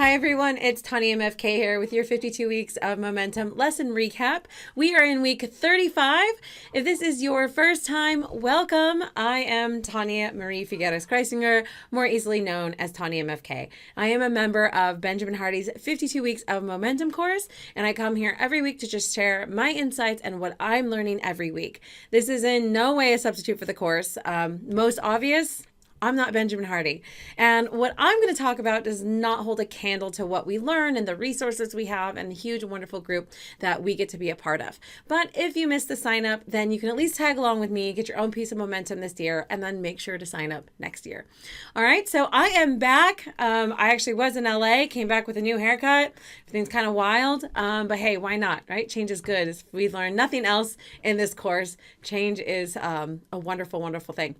Hi everyone, it's TanyaMFK here with your 52 weeks of momentum lesson recap. We are in week 35. If this is your first time, welcome. I am Tanya Marie Figueres Kreisinger, more easily known as TanyaMFK. I am a member of Benjamin Hardy's 52 weeks of momentum course, and I come here every week to just share my insights and what I'm learning every week. This is in no way a substitute for the course. Most obvious, I'm not Benjamin Hardy. And what I'm going to talk about does not hold a candle to what we learn and the resources we have and the huge, wonderful group that we get to be a part of. But if you missed the sign up, then you can at least tag along with me, get your own piece of momentum this year, and then make sure to sign up next year. All right, so I am back. I actually was in LA, came back with a new haircut. Everything's kind of wild, but hey, why not, right? Change is good. If we learn nothing else in this course, change is a wonderful, wonderful thing.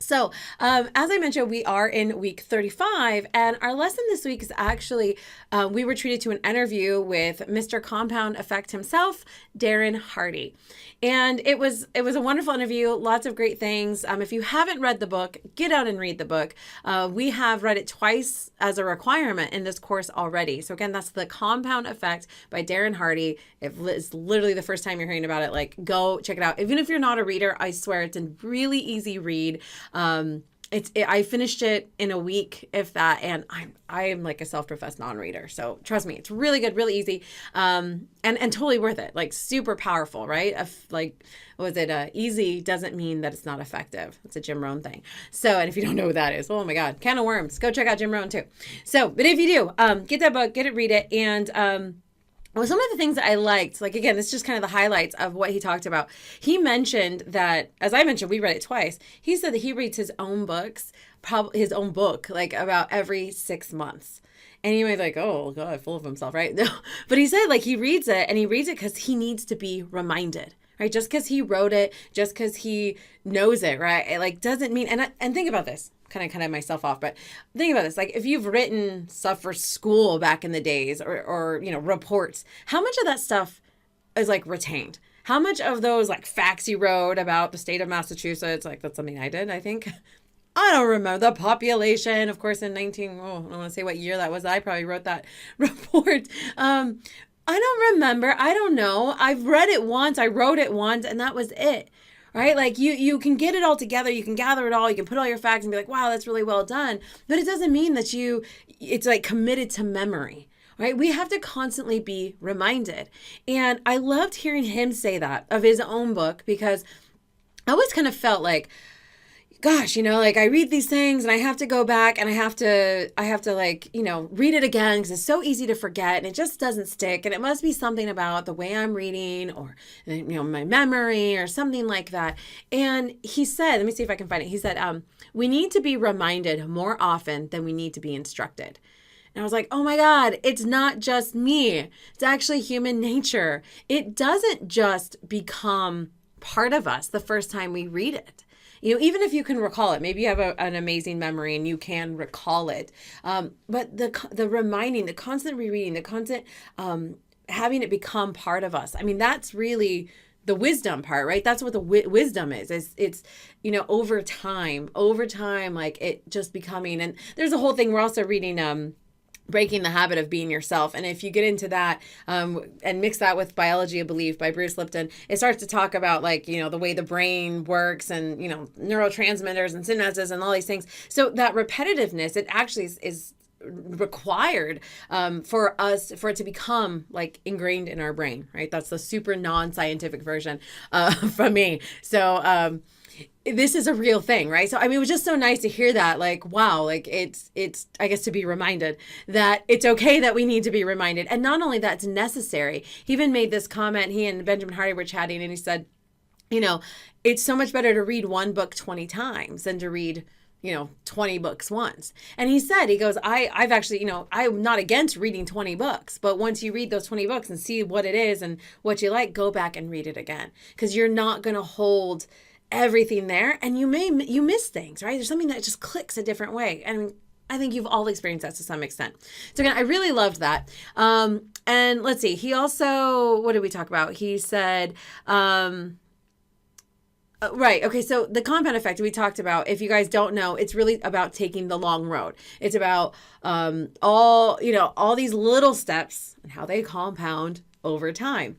So, as I mentioned, we are in week 35, and our lesson this week is actually, we were treated to an interview with Mr. Compound Effect himself, Darren Hardy. And it was a wonderful interview, lots of great things. If you haven't read the book, get out and read the book. We have read it twice as a requirement in this course already. So again, that's The Compound Effect by Darren Hardy. It's literally the first time you're hearing about it. Like, go check it out. Even if you're not a reader, I swear it's a really easy read. I finished it in a week, if that, and I'm like a self-professed non-reader. So trust me, it's really good, really easy, and totally worth it. Like, super powerful, right? Easy doesn't mean that it's not effective. It's a Jim Rohn thing. So, and if you don't know who that is, oh my God, can of worms. Go check out Jim Rohn too. So, but if you do, get that book, get it, read it, and well, some of the things that I liked, like, again, this is just kind of the highlights of what he talked about. He mentioned that, as I mentioned, we read it twice. He said that he reads his own books, probably his own book, like about every 6 months. And you might be like, oh, God, full of himself, right? No. But he said, like, he reads it because he needs to be reminded, right? Just because he wrote it, just because he knows it, right? It, like, doesn't mean, and think about this. Kind of myself off, but think about this. Like, if you've written stuff for school back in the days or reports, how much of that stuff is like retained? How much of those like facts you wrote about the state of Massachusetts, like that's something I did, I think. I don't remember the population, of course, in I don't want to say what year that was. I probably wrote that report. I don't remember. I don't know. I've read it once. I wrote it once, and that was it. Right? Like, you can get it all together. You can gather it all. You can put all your facts and be like, wow, that's really well done. But it doesn't mean that it's like committed to memory, right? We have to constantly be reminded. And I loved hearing him say that of his own book, because I always kind of felt like, gosh, like I read these things and I have to go back and I have to like, read it again because it's so easy to forget and it just doesn't stick. And it must be something about the way I'm reading or, my memory or something like that. And he said, let me see if I can find it. He said, we need to be reminded more often than we need to be instructed. And I was like, oh my God, it's not just me. It's actually human nature. It doesn't just become part of us the first time we read it. Even if you can recall it, maybe you have an amazing memory and you can recall it. But the reminding, the constant rereading, the constant having it become part of us. I mean, that's really the wisdom part, right? That's what the wisdom is. It's over time, like it just becoming. And there's a whole thing. We're also reading Breaking the Habit of Being Yourself. And if you get into that and mix that with Biology of Belief by Bruce Lipton, it starts to talk about like, the way the brain works and, neurotransmitters and synapses and all these things. So that repetitiveness, it actually is required for it to become like ingrained in our brain, right? That's the super non-scientific version from me. So, this is a real thing, right? So, I mean, it was just so nice to hear that, like, wow, like it's, I guess, to be reminded that it's okay that we need to be reminded. And not only that, it's necessary. He even made this comment, he and Benjamin Hardy were chatting, and he said, it's so much better to read one book 20 times than to read 20 books once. And he goes, I've actually, I'm not against reading 20 books, but once you read those 20 books and see what it is and what you like, go back and read it again. Because you're not going to hold everything there, and you miss things, right? There's something that just clicks a different way. And I think you've all experienced that to some extent. So again, I really loved that. And let's see, he also, what did we talk about? He said, Right. Okay. So the compound effect we talked about, if you guys don't know, it's really about taking the long road. It's about all these little steps and how they compound over time.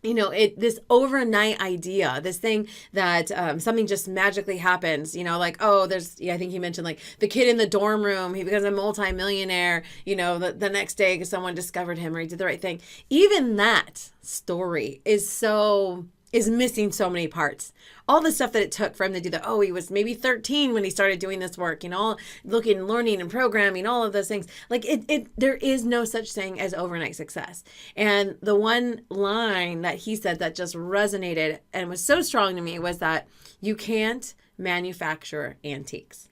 This overnight idea, this thing that something just magically happens, like, oh, I think he mentioned like the kid in the dorm room, he becomes a multimillionaire, the next day because someone discovered him or he did the right thing. Even that story is missing so many parts. All the stuff that it took for him to do that. Oh, he was maybe 13 when he started doing this work, learning and programming, all of those things. Like there is no such thing as overnight success. And the one line that he said that just resonated and was so strong to me was that you can't manufacture antiques.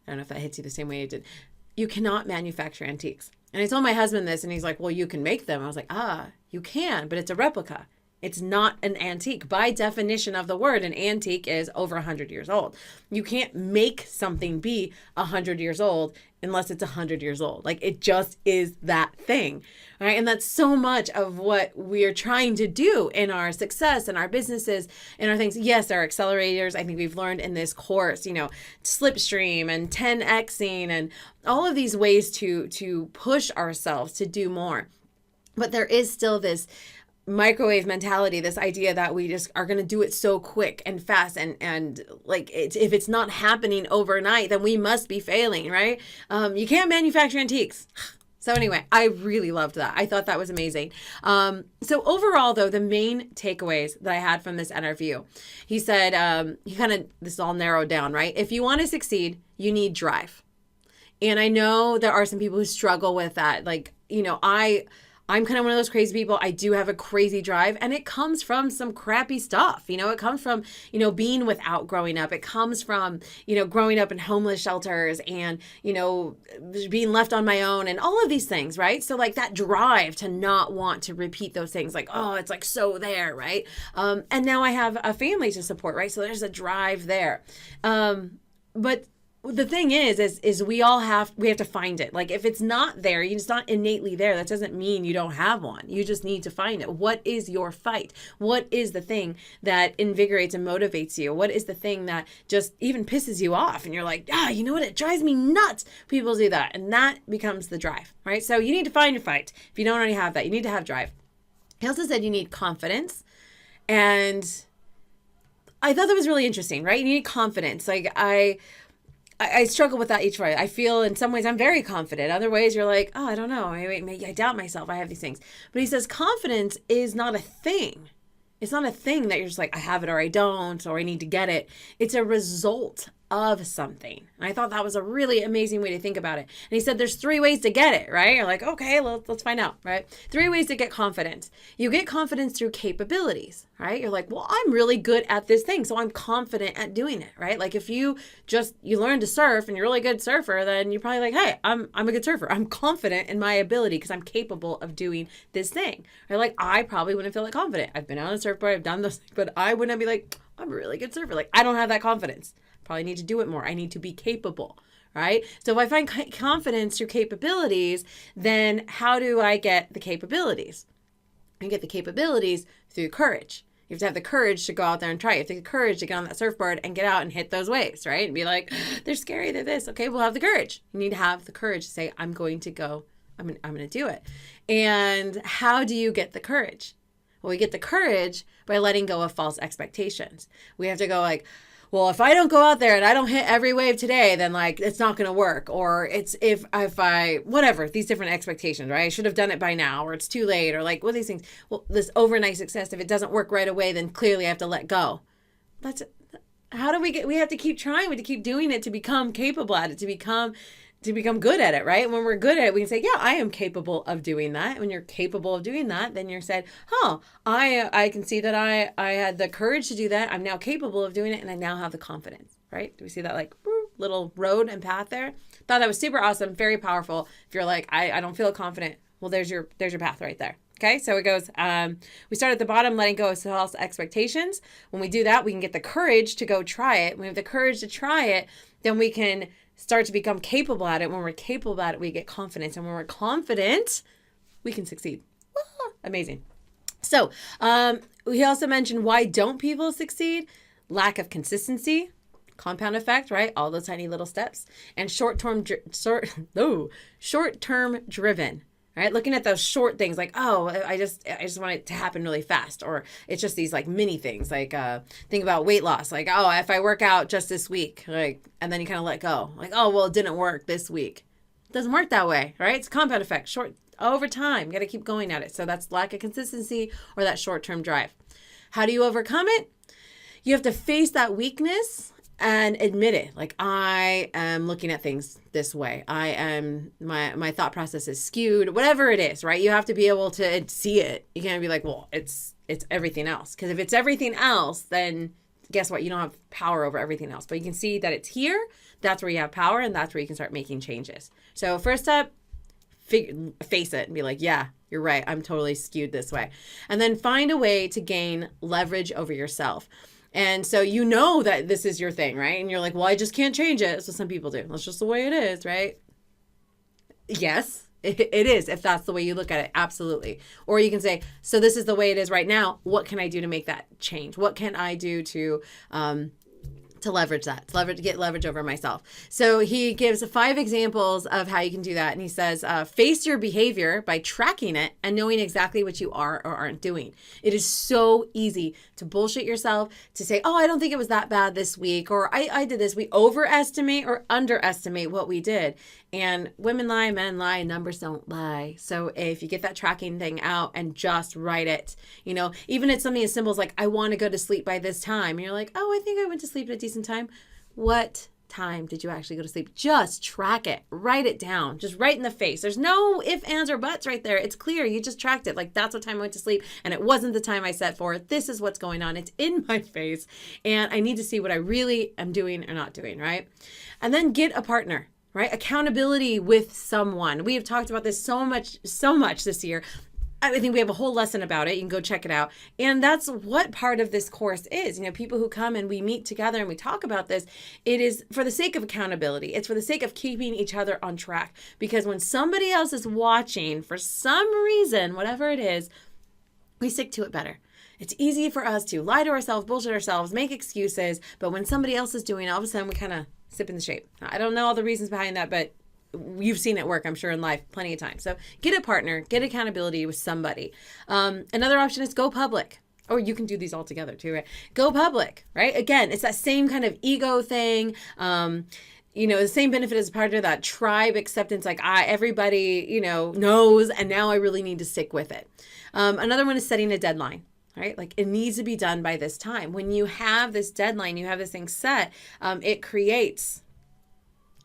I don't know if that hits you the same way it did. You cannot manufacture antiques. And I told my husband this and he's like, well, you can make them. I was like, you can, but it's a replica. It's not an antique. By definition of the word, an antique is over 100 years old. You can't make something be 100 years old unless it's 100 years old. Like it just is that thing, right? And that's so much of what we're trying to do in our success and our businesses and our things. Yes, our accelerators, I think we've learned in this course, slipstream and 10xing and all of these ways to push ourselves to do more. But there is still this microwave mentality, this idea that we just are going to do it so quick and fast and like if it's not happening overnight, then we must be failing, right? You can't manufacture antiques. So anyway, I really loved that. I thought that was amazing. So overall, though, the main takeaways that I had from this interview, he said, this is all narrowed down, right? If you want to succeed, you need drive. And I know there are some people who struggle with that. Like, I'm kind of one of those crazy people. I do have a crazy drive and it comes from some crappy stuff. It comes from, being without growing up. It comes from, growing up in homeless shelters and, being left on my own and all of these things, right? So like that drive to not want to repeat those things, like, oh, it's like so there, right? And now I have a family to support, right? So there's a drive there. But the thing is we have to find it. Like if it's not there, it's not innately there. That doesn't mean you don't have one. You just need to find it. What is your fight? What is the thing that invigorates and motivates you? What is the thing that just even pisses you off? And you're like, you know what? It drives me nuts. People do that. And that becomes the drive, right? So you need to find your fight. If you don't already have that, you need to have drive. He also said you need confidence. And I thought that was really interesting, right? You need confidence. Like I struggle with that each way. I feel in some ways I'm very confident. Other ways you're like, I don't know. Maybe I doubt myself. I have these things. But he says confidence is not a thing. It's not a thing that you're just like, I have it or I don't, or I need to get it. It's a result of something. And I thought that was a really amazing way to think about it. And he said there's 3 ways to get it, right? You're like, okay, let's find out, right? 3 ways to get confidence. You get confidence through capabilities, right? You're like, well, I'm really good at this thing, so I'm confident at doing it, right? Like if you learn to surf and you're a really good surfer, then you're probably like, hey, I'm a good surfer. I'm confident in my ability because I'm capable of doing this thing. Right? Like I probably wouldn't feel that confident. I've been on a surfboard, I've done those things, but I wouldn't be like, I'm a really good surfer. Like I don't have that confidence. Probably need to do it more. I need to be capable, right? So if I find confidence through capabilities, then how do I get the capabilities? I get the capabilities through courage. You have to have the courage to go out there and try. You have to have the courage to get on that surfboard and get out and hit those waves, right? And be like, they're scary, they're this. Okay, we'll have the courage. You need to have the courage to say, I'm going to go, I'm going to do it. And how do you get the courage? Well, we get the courage by letting go of false expectations. We have to go like, well, if I don't go out there and I don't hit every wave today, then like it's not going to work. Or it's if I, whatever, these different expectations, right? I should have done it by now, or it's too late, or like what these things. Well, this overnight success, if it doesn't work right away, then clearly I have to let go. How do we have to keep trying, we have to keep doing it to become capable at it, to become good at it, right? When we're good at it, we can say, yeah, I am capable of doing that. When you're capable of doing that, then you're said, I can see that I had the courage to do that. I'm now capable of doing it, and I now have the confidence, right? Do we see that like little road and path there? Thought that was super awesome, very powerful. If you're like, I don't feel confident, well, there's your path right there. Okay, so it goes, we start at the bottom, letting go of false expectations. When we do that, we can get the courage to go try it. When we have the courage to try it, then we can start to become capable at it. When we're capable at it, we get confidence. And when we're confident, we can succeed. Amazing. So he also mentioned, why don't people succeed? Lack of consistency, compound effect, right? All those tiny little steps, and short-term driven, right? Looking at those short things like, oh, I just want it to happen really fast, or it's just these like mini things, like think about weight loss, like, oh, if I work out just this week, like, and then you kind of let go, like, oh, well, it didn't work this week. It doesn't work that way, right? It's compound effect, short over time. You got to keep going at it. So that's lack of consistency or that short-term drive. How do you overcome it? You have to face that weakness and admit it. Like, I am looking at things this way. I am, my thought process is skewed, whatever it is, right? You have to be able to see it. You can't be like, well, it's everything else. Because if it's everything else, then guess what? You don't have power over everything else. But you can see that it's here. That's where you have power, and that's where you can start making changes. So first step, face it and be like, yeah, you're right. I'm totally skewed this way. And then find a way to gain leverage over yourself. And so you know that this is your thing, right? And you're like, well, I just can't change it. So some people do. That's just the way it is, right? Yes, it is, if that's the way you look at it. Absolutely. Or you can say, so this is the way it is right now. What can I do to make that change? What can I do to leverage that, to get leverage over myself? So he gives 5 examples of how you can do that. And he says, face your behavior by tracking it and knowing exactly what you are or aren't doing. It is so easy to bullshit yourself, to say, oh, I don't think it was that bad this week, or I did this. We overestimate or underestimate what we did. And women lie, men lie, numbers don't lie. So if you get that tracking thing out and just write it, even it's something as simple as like, I want to go to sleep by this time. And you're like, oh, I think I went to sleep at a decent time. What time did you actually go to sleep? Just track it. Write it down. Just right in the face. There's no ifs, ands, or buts right there. It's clear. You just tracked it. Like, that's what time I went to sleep, and it wasn't the time I set for it. This is what's going on. It's in my face, and I need to see what I really am doing or not doing, right? And then get a partner. Right? Accountability with someone. We have talked about this so much this year. I think we have a whole lesson about it. You can go check it out. And that's what part of this course is. People who come and we meet together and we talk about this, it is for the sake of accountability. It's for the sake of keeping each other on track. Because when somebody else is watching, for some reason, whatever it is, we stick to it better. It's easy for us to lie to ourselves, bullshit ourselves, make excuses. But when somebody else is doing it, all of a sudden we kind of sip in the shape. I don't know all the reasons behind that, but you've seen it work, I'm sure, in life plenty of times. So get a partner, get accountability with somebody. Another option is go public. Or you can do these all together too, right? Go public, right? Again, it's that same kind of ego thing. The same benefit as part of that tribe acceptance, like everybody, knows, and now I really need to stick with it. Another one is setting a deadline. Right? Like, it needs to be done by this time. When you have this deadline, you have this thing set, it creates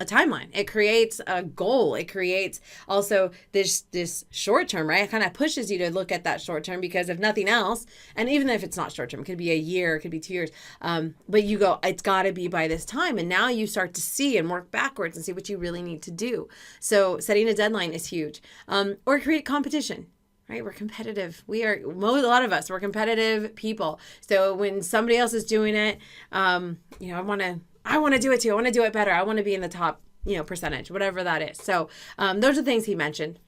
a timeline. It creates a goal. It creates also this short term, right? It kind of pushes you to look at that short term, because if nothing else, and even if it's not short term, it could be a year, it could be 2 years, but you go, it's got to be by this time. And now you start to see and work backwards and see what you really need to do. So setting a deadline is huge. Or create competition. Right? We're competitive. A lot of us, we're competitive people. So when somebody else is doing it, I want to do it too. I want to do it better. I want to be in the top, percentage, whatever that is. So those are things he mentioned.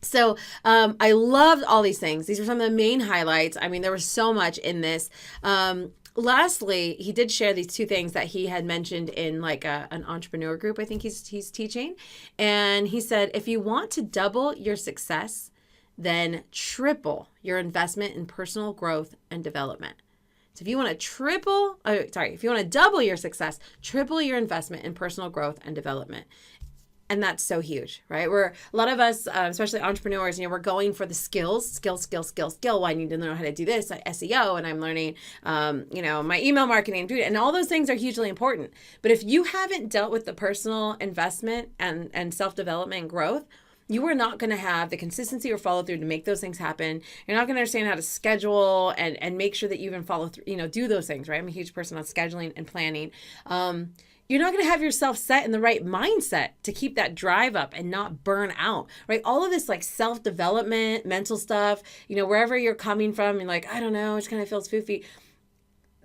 So I loved all these things. These are some of the main highlights. I mean, there was so much in this. Lastly, he did share these 2 things that he had mentioned in like an entrepreneur group, I think he's teaching. And he said, if you want to double your success, then triple your investment in personal growth and development. So if you want to double your success, triple your investment in personal growth and development. And that's so huge, right? A lot of us, especially entrepreneurs, we're going for the skills. Well, I need to know how to do this, SEO, and I'm learning, my email marketing, and all those things are hugely important. But if you haven't dealt with the personal investment and self-development and growth, you are not going to have the consistency or follow through to make those things happen. You're not going to understand how to schedule and make sure that you even follow through, do those things, right? I'm a huge person on scheduling and planning. You're not going to have yourself set in the right mindset to keep that drive up and not burn out, right? All of this like self-development, mental stuff, wherever you're coming from, and like, I don't know, it just kind of feels foofy.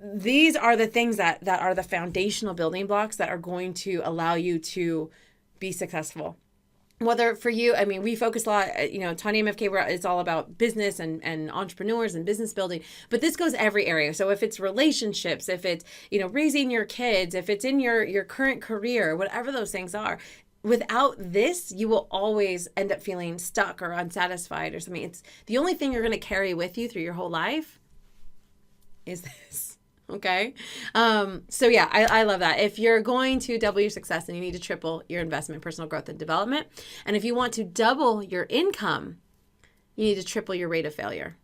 These are the things that are the foundational building blocks that are going to allow you to be successful. whether for you, I mean, we focus a lot, TanyaMFK, it's all about business and entrepreneurs and business building, but this goes every area. So if it's relationships, if it's, raising your kids, if it's in your current career, whatever those things are, without this, you will always end up feeling stuck or unsatisfied or something. It's the only thing you're going to carry with you through your whole life is this. Okay. So yeah, I love that. If you're going to double your success, then you need to triple your investment, personal growth and development. And if you want to double your income, you need to triple your rate of failure.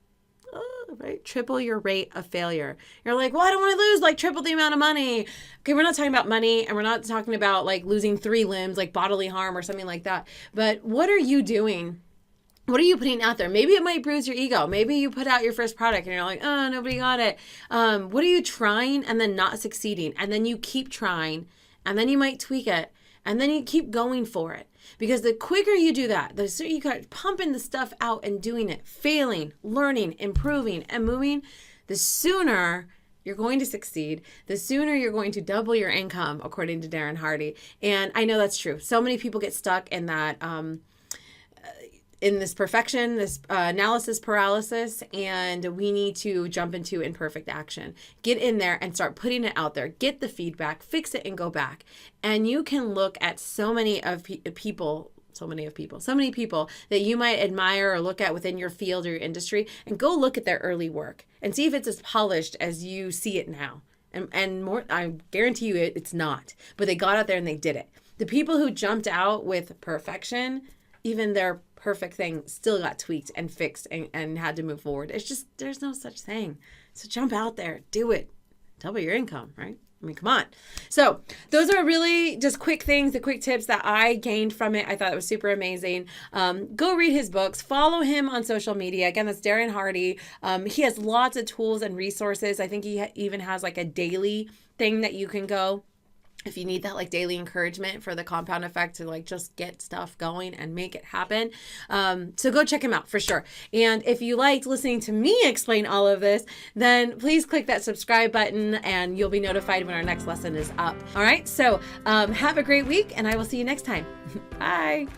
Right? Triple your rate of failure. You're like, well, I don't want to lose like triple the amount of money. Okay, we're not talking about money, and we're not talking about like losing 3 limbs, like bodily harm or something like that. But what are you doing? What are you putting out there? Maybe it might bruise your ego. Maybe you put out your first product and you're like, oh, nobody got it. What are you trying and then not succeeding? And then you keep trying, and then you might tweak it, and then you keep going for it. Because the quicker you do that, the sooner you start pumping the stuff out and doing it, failing, learning, improving, and moving, the sooner you're going to succeed, the sooner you're going to double your income, according to Darren Hardy. And I know that's true. So many people get stuck in that, in this perfection, this analysis paralysis, and we need to jump into imperfect action. Get in there and start putting it out there. Get the feedback, fix it, and go back. And you can look at so many people that you might admire or look at within your field or your industry, and go look at their early work and see if it's as polished as you see it now. And more, I guarantee you it's not. But they got out there and they did it. The people who jumped out with perfection, even their perfect thing still got tweaked and fixed and had to move forward. It's just, there's no such thing. So jump out there, do it, double your income, right? I mean, come on. So those are really just quick things, the quick tips that I gained from it. I thought it was super amazing. Go read his books, follow him on social media. Again, that's Darren Hardy. He has lots of tools and resources. I think he even has like a daily thing that you can go if you need that like daily encouragement for the compound effect to like just get stuff going and make it happen. So go check him out for sure. And if you liked listening to me explain all of this, then please click that subscribe button and you'll be notified when our next lesson is up. All right. So have a great week, and I will see you next time. Bye.